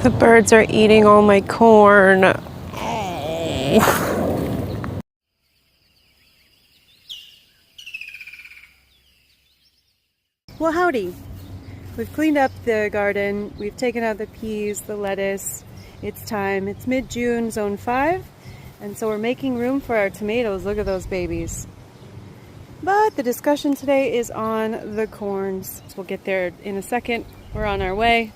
The birds are eating all my corn. Well, howdy. We've cleaned up the garden. We've taken out the peas, the lettuce. It's time. It's mid-June, zone 5. And so we're making room for our tomatoes. Look at those babies. But the discussion today is on the corns. So we'll get there in a second. We're on our way.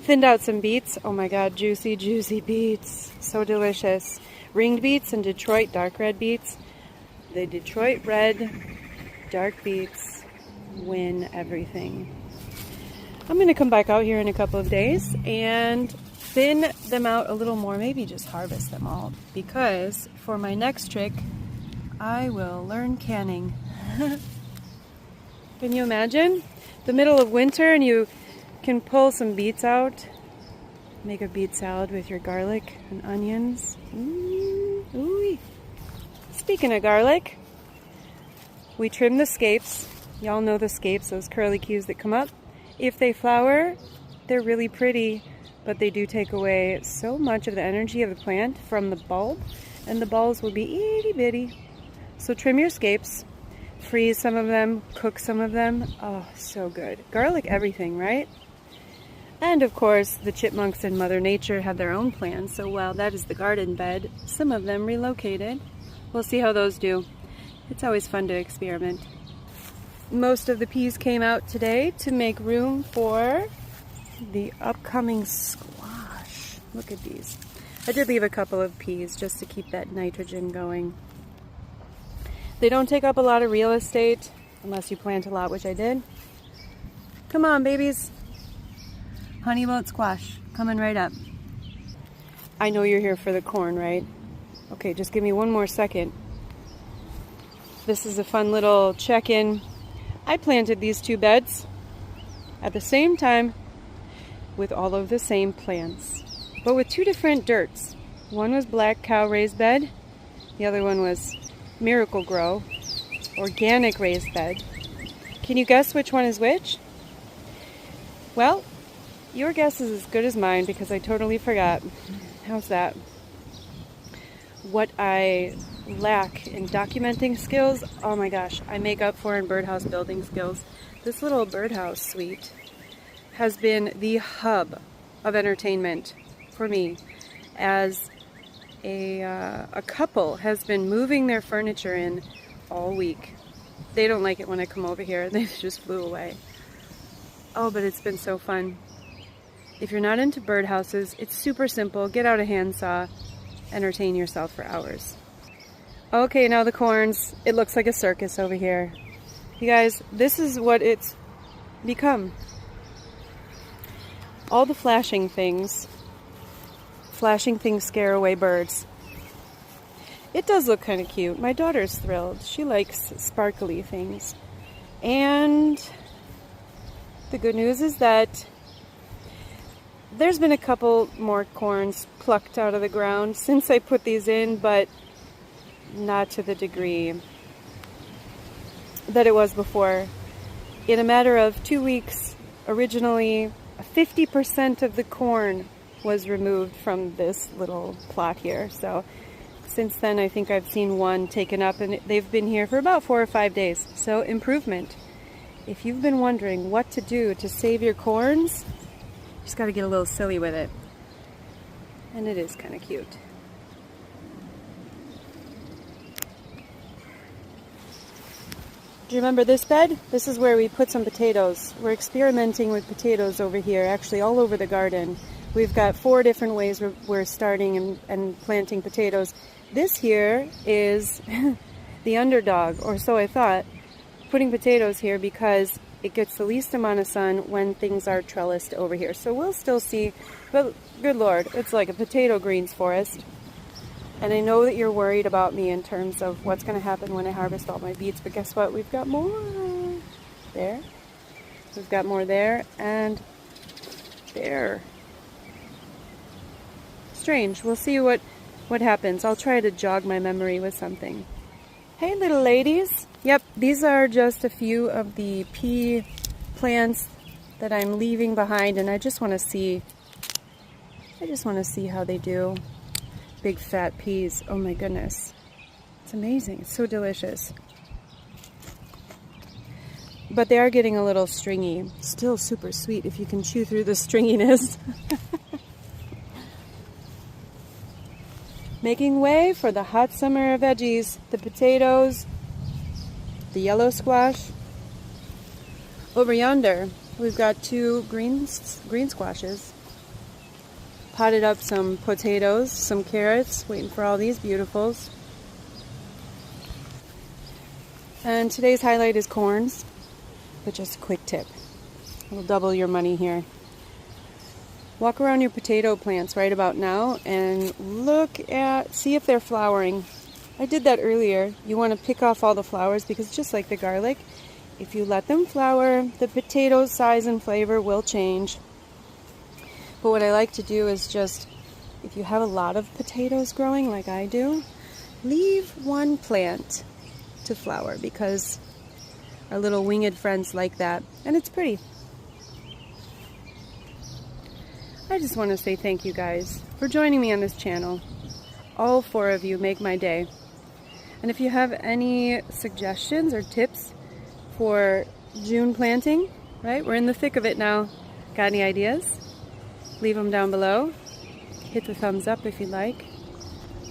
Thinned out some beets. Oh my god, juicy, juicy beets. So delicious. Ringed beets and Detroit dark red beets. The Detroit red dark beets win everything. I'm going to come back out here in a couple of days and thin them out a little more. Maybe just harvest them all. Because for my next trick, I will learn canning. Can you imagine? The middle of winter and you can pull some beets out. Make a beet salad with your garlic and onions. Ooh. Speaking of garlic, we trim the scapes. Y'all know the scapes, those curly cues that come up. If they flower, they're really pretty, but they do take away so much of the energy of the plant from the bulb, and the bulbs will be itty bitty. So trim your scapes, freeze some of them, cook some of them. Oh, so good. Garlic everything, right? And of course, the chipmunks and Mother Nature have their own plans, so while that is the garden bed, some of them relocated. We'll see how those do. It's always fun to experiment. Most of the peas came out today to make room for the upcoming squash. Look at these. I did leave a couple of peas just to keep that nitrogen going. They don't take up a lot of real estate, unless you plant a lot, which I did. Come on, babies. Honeyboat squash, coming right up. I know you're here for the corn, right? Okay, just give me one more second. This is a fun little check-in. I planted these two beds at the same time with all of the same plants, but with two different dirts. One was Black Cow raised bed, the other one was Miracle Grow, organic raised bed. Can you guess which one is which? Well, your guess is as good as mine because I totally forgot. How's that? What I lack in documenting skills, oh my gosh, I make up for in birdhouse building skills. This little birdhouse suite has been the hub of entertainment for me, as a couple has been moving their furniture in all week. They don't like it when I come over here. They just flew away. Oh, but it's been so fun. If you're not into birdhouses, it's super simple. Get out a handsaw, entertain yourself for hours. Okay, now the corns. It looks like a circus over here. You guys, this is what it's become. All the flashing things scare away birds. It does look kind of cute. My daughter's thrilled. She likes sparkly things. And the good news is that there's been a couple more corns plucked out of the ground since I put these in, but not to the degree that it was before. In a matter of 2 weeks, originally 50% of the corn was removed from this little plot here. So since then, I think I've seen one taken up, and they've been here for about 4 or 5 days. So improvement. If you've been wondering what to do to save your corns, just got to get a little silly with it. And it is kind of cute. Do you remember this bed? This is where we put some potatoes. We're experimenting with potatoes over here, actually all over the garden. We've got 4 different ways we're starting and planting potatoes. This here is the underdog, or so I thought, putting potatoes here because it gets the least amount of sun when things are trellised over here. So we'll still see, but good Lord, it's like a potato greens forest. And I know that you're worried about me in terms of what's going to happen when I harvest all my beets, but guess what? We've got more there. We've got more there and there. Strange. We'll see what happens. I'll try to jog my memory with something. Hey, little ladies. Yep, these are just a few of the pea plants that I'm leaving behind, and I just want to see I just want to see how they do. Big fat peas. Oh my goodness. It's amazing. It's so delicious. But they are getting a little stringy. Still super sweet if you can chew through the stringiness. Making way for the hot summer veggies. The potatoes, the yellow squash. Over yonder, we've got 2 green squashes. Potted up some potatoes, some carrots, waiting for all these beautifuls. And today's highlight is corns, but just a quick tip. It'll double your money here. Walk around your potato plants right about now and see if they're flowering. I did that earlier. You want to pick off all the flowers because just like the garlic, if you let them flower, the potato's size and flavor will change. But what I like to do is just, if you have a lot of potatoes growing like I do, leave one plant to flower because our little winged friends like that, and it's pretty. I just want to say thank you guys for joining me on this channel. All 4 of you make my day. And if you have any suggestions or tips for June planting, right? We're in the thick of it now. Got any ideas? Leave them down below. Hit the thumbs up if you like.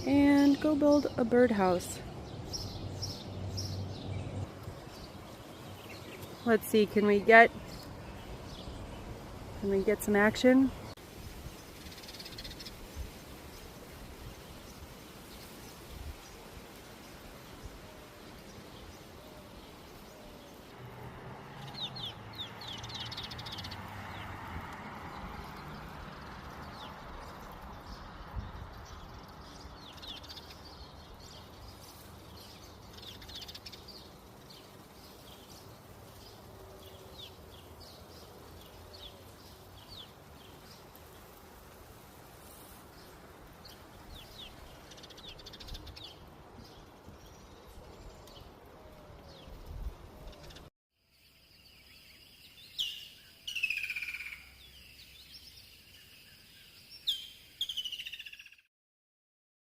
And go build a birdhouse. Let's see, can we get some action?